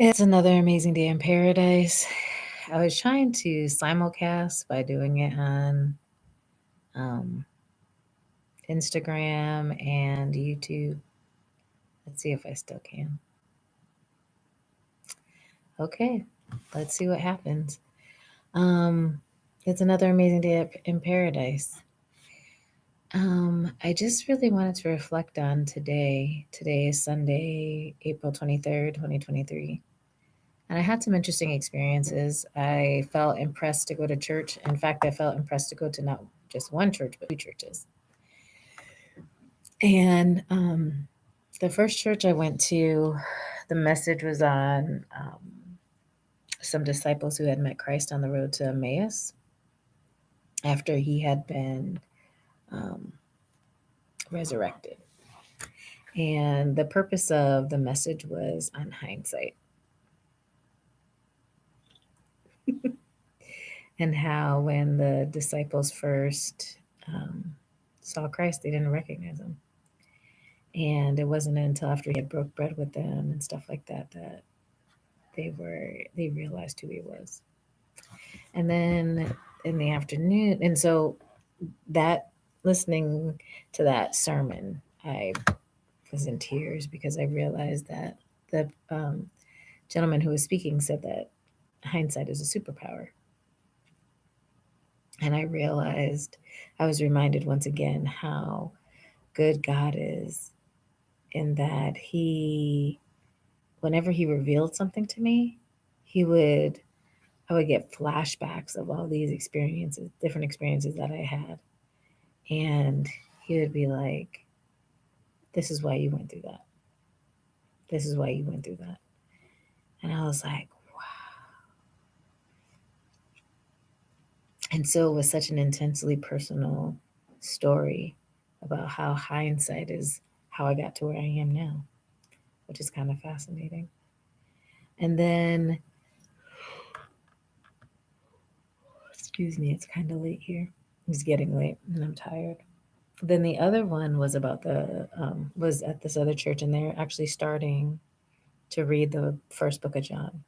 It's another amazing day in paradise. I was trying to simulcast by doing it on um, Instagram and YouTube. Let's see if I still can. Okay, let's see what happens. Um, it's another amazing day in paradise. I just really wanted to reflect on today. Today is Sunday, April 23rd, 2023. And I had some interesting experiences. I felt impressed to go to church. In fact, I felt impressed to go to not just one church, but two churches. And the first church I went to, the message was on some disciples who had met Christ on the road to Emmaus after he had been um, resurrected. And the purpose of the message was on hindsight and how when the disciples first um, saw Christ, they didn't recognize him. And it wasn't until after he had broke bread with them and stuff like that that they realized who he was. And then in the afternoon, and so that listening to that sermon, I was in tears because I realized that the gentleman who was speaking said that hindsight is a superpower. And I realized, I was reminded once again how good God is in that whenever he revealed something to me, he would, I would get flashbacks of all these experiences, different experiences that I had. And he would be like, this is why you went through that. This is why you went through that. And I was like, and so it was such an intensely personal story about how hindsight is how I got to where I am now, which is kind of fascinating. And then, excuse me, it's kind of late here. It's getting late and I'm tired. Then the other one was about was at this other church, and they're actually starting to read the first book of John.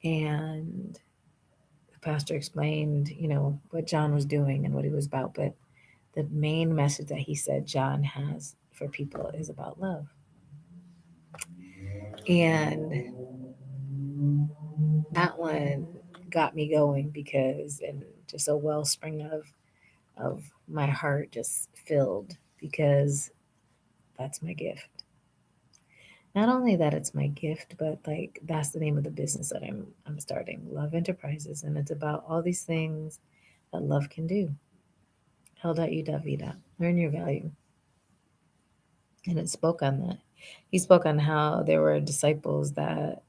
And the pastor explained, what John was doing and what he was about. But the main message that he said John has for people is about love. And that one got me going because, and just a wellspring of my heart just filled because that's my gift. Not only that it's my gift, but like that's the name of the business that I'm starting, Love Enterprises, and it's about all these things that love can do. L.U.V. Learn your value. And it spoke on that. He spoke on how there were disciples that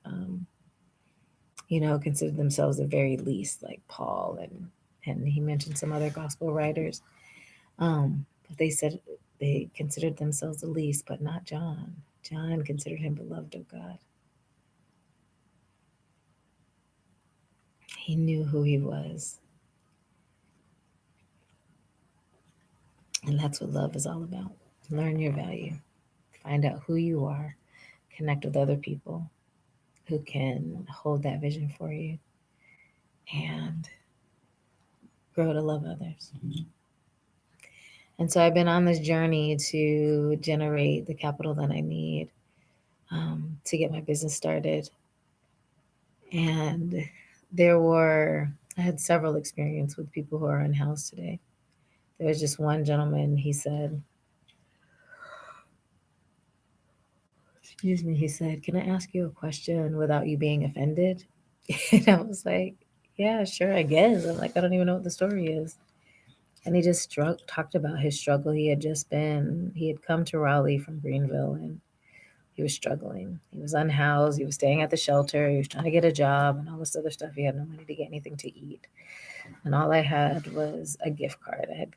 considered themselves the very least, like Paul, and he mentioned some other gospel writers. But they said they considered themselves the least, but not John. John considered him beloved of God. He knew who he was. And that's what love is all about. Learn your value, find out who you are, connect with other people who can hold that vision for you, and grow to love others. And so I've been on this journey to generate the capital that I need to get my business started. And I had several experiences with people who are unhoused today. There was just one gentleman, he said, excuse me, he said, can I ask you a question without you being offended? And I was like, yeah, sure, I guess. I'm like, I don't even know what the story is. And he just talked about his struggle. He had come to Raleigh from Greenville, and he was struggling. He was unhoused. He was staying at the shelter. He was trying to get a job and all this other stuff. He had no money to get anything to eat. And all I had was a gift card. I had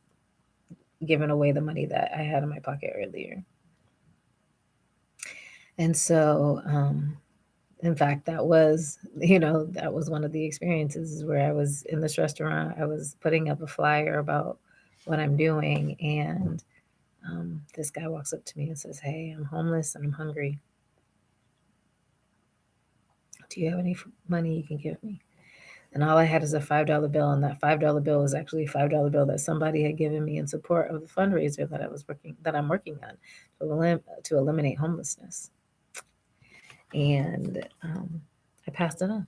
given away the money that I had in my pocket earlier. And so, in fact, that was one of the experiences where I was in this restaurant. I was putting up a flyer about what I'm doing, and this guy walks up to me and says, "Hey, I'm homeless and I'm hungry. Do you have any money you can give me? And all I had is a $5 bill, and that $5 bill was actually a $5 bill that somebody had given me in support of the fundraiser that I'm working on to eliminate homelessness. And I passed it on.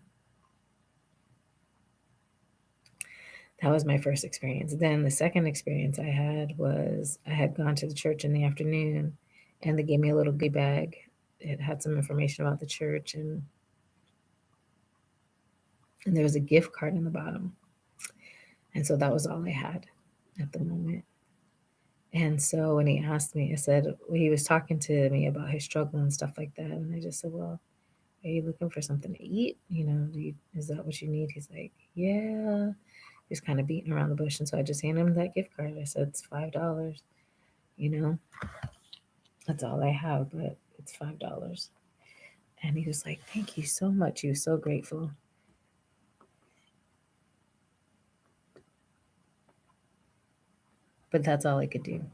That was my first experience. Then the second experience I had was I had gone to the church in the afternoon, and they gave me a little goodie bag. It had some information about the church, and there was a gift card in the bottom. And so that was all I had at the moment. And so when he asked me, I said, well, he was talking to me about his struggle and stuff like that. And I just said, well, are you looking for something to eat? Is that what you need? He's like, yeah. He's kind of beating around the bush. And so I just handed him that gift card. I said, it's $5. You know, that's all I have, but it's $5. And he was like, thank you so much. He was so grateful. But that's all I could do.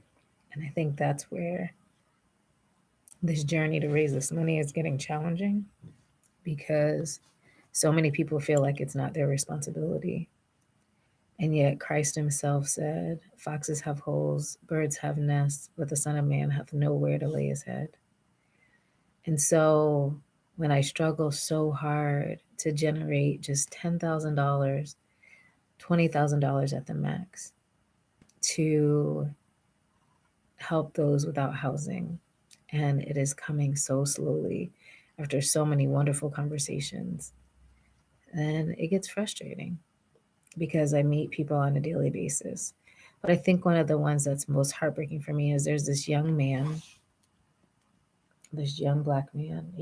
And I think that's where this journey to raise this money is getting challenging, because so many people feel like it's not their responsibility. And yet Christ himself said, foxes have holes, birds have nests, but the Son of Man hath nowhere to lay his head. And so when I struggle so hard to generate just $10,000, $20,000 at the max to help those without housing, and it is coming so slowly after so many wonderful conversations, then it gets frustrating because I meet people on a daily basis. But I think one of the ones that's most heartbreaking for me is there's this young man, this young Black man.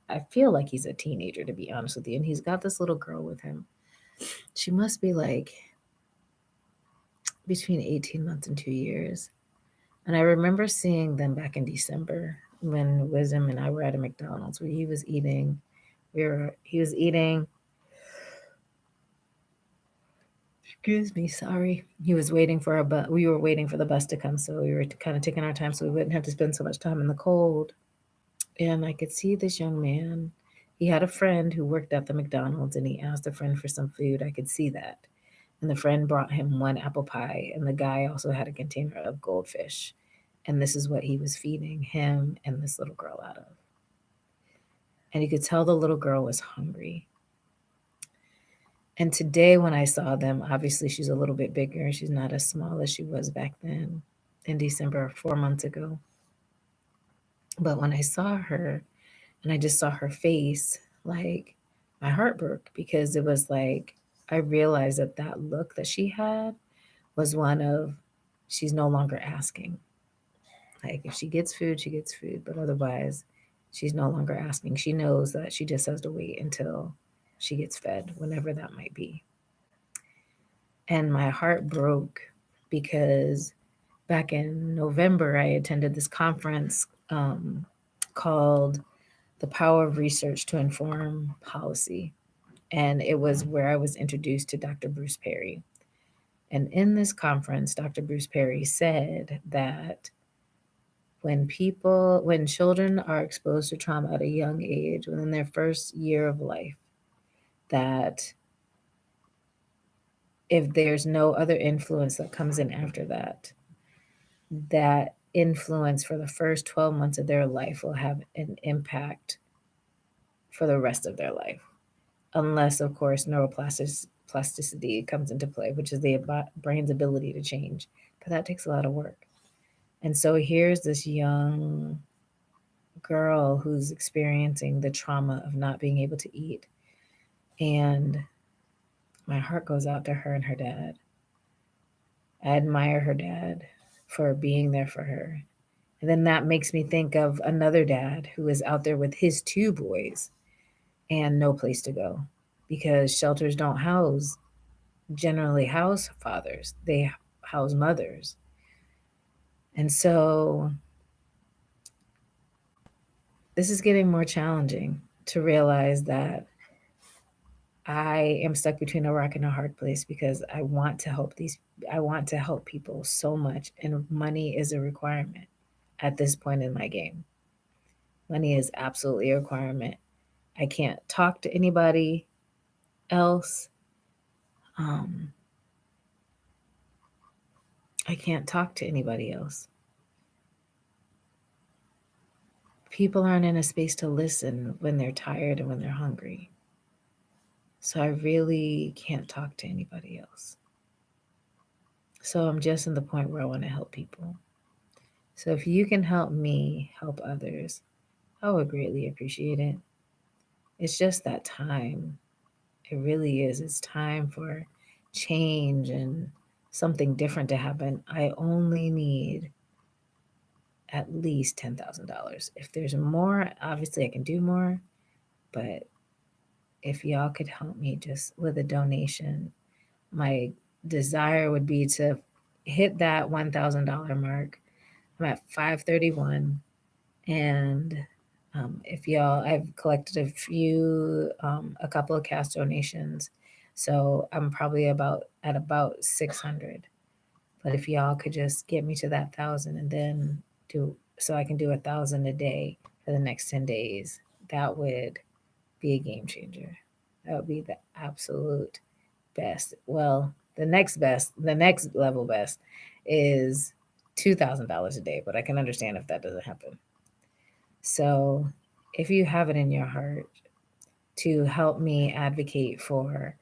I feel like he's a teenager, to be honest with you. And he's got this little girl with him. She must be like between 18 months and 2 years. And I remember seeing them back in December when Wisdom and I were at a McDonald's where he was eating. He was eating. Excuse me, sorry. He was waiting for a bus. We were waiting for the bus to come, so we were kind of taking our time so we wouldn't have to spend so much time in the cold. And I could see this young man. He had a friend who worked at the McDonald's, and he asked a friend for some food. I could see that. And the friend brought him one apple pie, and the guy also had a container of goldfish. And this is what he was feeding him and this little girl out of. And you could tell the little girl was hungry. And today, when I saw them, obviously she's a little bit bigger. She's not as small as she was back then in December, 4 months ago. But when I saw her and I just saw her face, like my heart broke, because it was like I realized that that look that she had was one of she's no longer asking. Like if she gets food, she gets food, but otherwise, she's no longer asking. She knows that she just has to wait until she gets fed, whenever that might be. And my heart broke because back in November, I attended this conference called The Power of Research to Inform Policy. And it was where I was introduced to Dr. Bruce Perry. And in this conference, Dr. Bruce Perry said that when children are exposed to trauma at a young age, within their first year of life, that if there's no other influence that comes in after that, that influence for the first 12 months of their life will have an impact for the rest of their life. Unless, of course, neuroplasticity comes into play, which is the brain's ability to change. But that takes a lot of work. And so here's this young girl who's experiencing the trauma of not being able to eat. And my heart goes out to her and her dad. I admire her dad for being there for her. And then that makes me think of another dad who is out there with his two boys and no place to go, because shelters don't generally house fathers, they house mothers. And so this is getting more challenging to realize that I am stuck between a rock and a hard place, because I want to help people so much, and money is a requirement at this point in my game. Money is absolutely a requirement. I can't talk to anybody else. Um, I can't talk to anybody else. People aren't in a space to listen when they're tired and when they're hungry. So I really can't talk to anybody else. So I'm just in the point where I want to help people. So if you can help me help others, I would greatly appreciate it. It's just that time. It really is. It's time for change and something different to happen. I only need at least $10,000. If there's more, obviously I can do more, but if y'all could help me just with a donation, my desire would be to hit that $1,000 mark. I'm at 531, and if y'all, I've collected a couple of cash donations, so I'm probably about 600. But if y'all could just get me to that 1,000, and then do so I can do 1,000 a day for the next 10 days, that would be a game changer. That would be the absolute best. Well, the next level best is $2,000 a day, but I can understand if that doesn't happen. So, if you have it in your heart to help me advocate for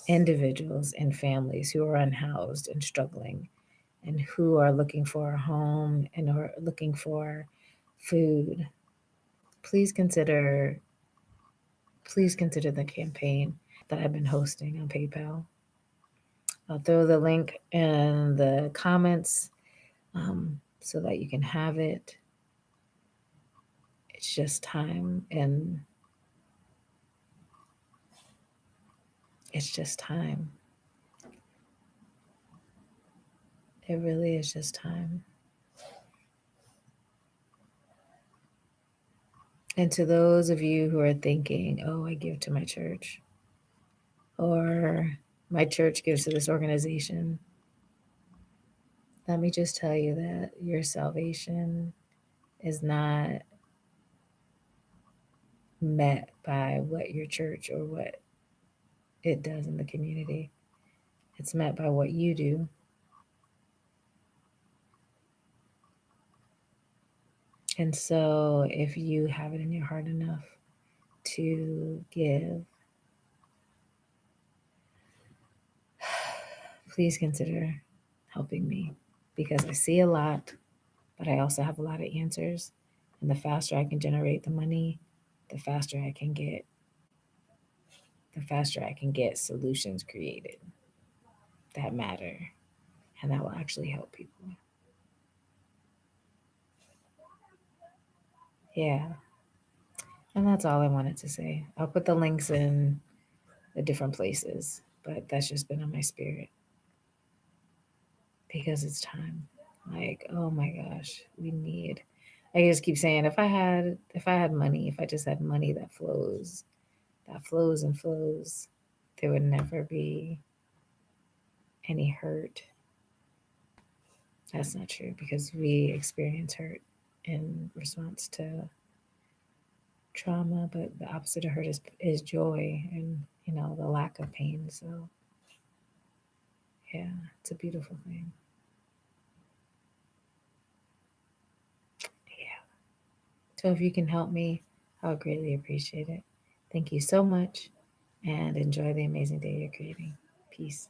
individuals and families who are unhoused and struggling and who are looking for a home and are looking for food, please consider please consider the campaign that I've been hosting on PayPal. I'll throw the link in the comments so that you can have it. It's just time, and it's just time. It really is just time. And to those of you who are thinking, oh, I give to my church, or my church gives to this organization, let me just tell you that your salvation is not met by what your church or what it does in the community. It's met by what you do. And so, if you have it in your heart enough to give, please consider helping me because I see a lot, but I also have a lot of answers. And the faster I can generate the money, the faster I can get solutions created that matter and that will actually help people. Yeah. And that's all I wanted to say. I'll put the links in the different places, but that's just been on my spirit because it's time. Like, oh my gosh, we need. I just keep saying if I had money, if I just had money that flows and flows, there would never be any hurt. That's not true because we experience hurt in response to trauma, but the opposite of hurt is joy and the lack of pain. So yeah, it's a beautiful thing. Yeah. So if you can help me, I would greatly appreciate it. Thank you so much and enjoy the amazing day you're creating. Peace.